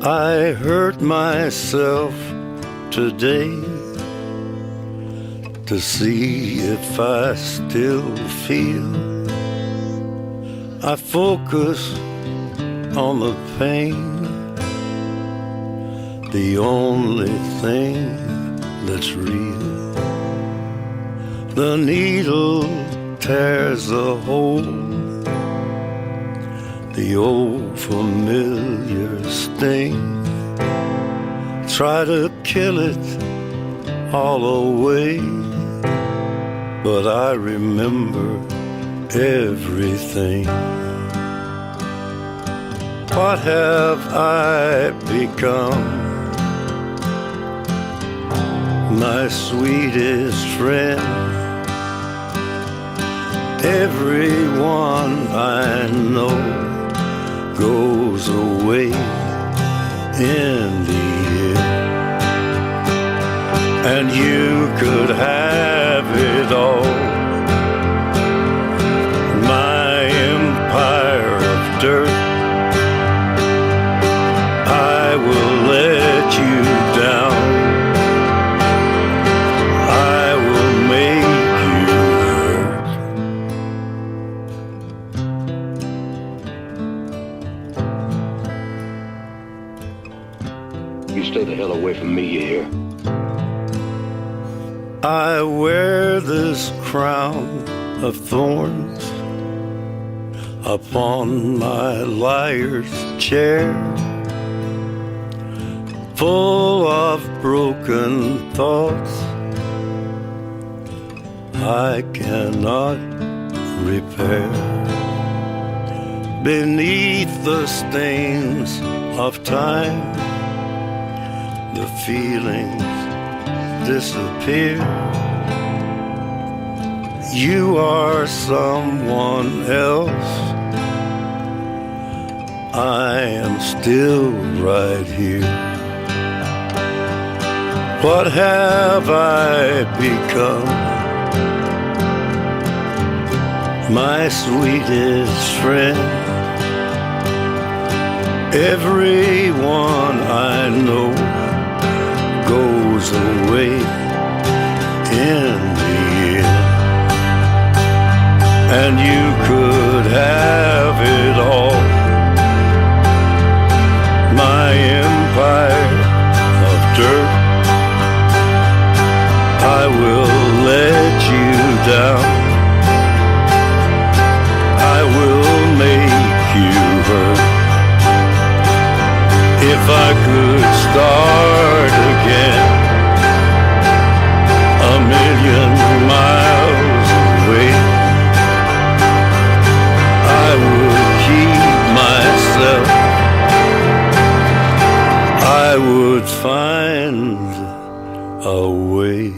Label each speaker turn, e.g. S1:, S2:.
S1: I hurt myself today to see if I still feel. I focus on the pain, the only thing that's real. The needle tears a hole, the old familiar sting. Try to kill it all away, but I remember everything. What have I become? My sweetest friend. Everyone I know goes away in the end, and you could have it all. My empire of dirt, I will let you down. I will make you hurt.
S2: You stay the hell away from me, you hear?
S1: I wear this crown of thorns upon my liar's chair, full of broken thoughts I cannot repair. Beneath the stains of time, the feelings disappear. You are someone else, I am still right here. What have I become? My sweetest friend. Everyone I know goes away in the end, and you could have it all. My empire of dirt, I will let you down. I will make you hurt. If I could start again, a million miles away, I would keep myself. I would find a way.